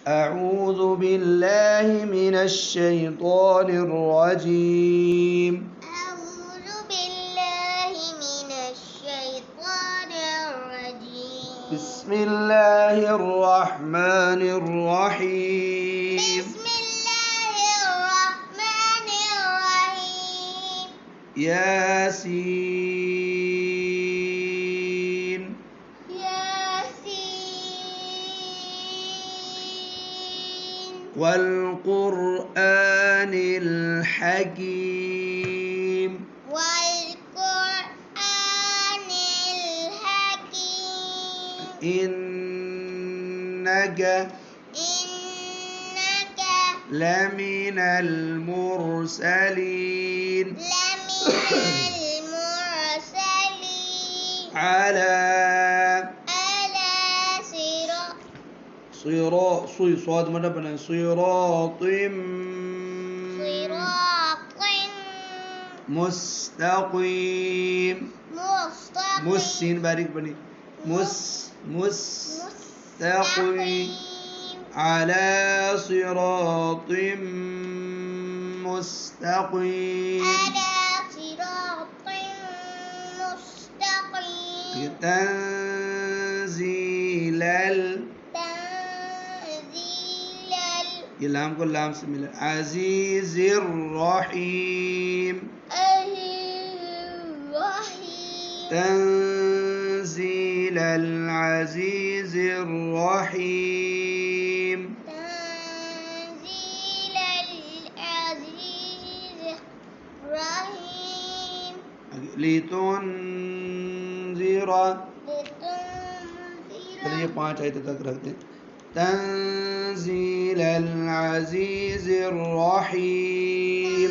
أعوذ بالله من الشيطان الرجيم. أعوذ بالله من الشيطان الرجيم. بسم الله الرحمن الرحيم. بسم الله الرحمن الرحيم. ياسين ياسين والقرآن الحكيم والقرآن الحكيم إنك إنك لمن المرسلين لمن المرسلين على صاد مدى بنا صراط مستقيم مسين باریک بنی مستقيم على صراط مستقيم تنزيل ये लाम को लाम से मिला अजीज़िर रहीम تنزيل العزيز الرحيم تنزيل العزيز الرحيم لتنذر चलिए 5 आयत तक रखते हैं تنزيل العزيز الرحيم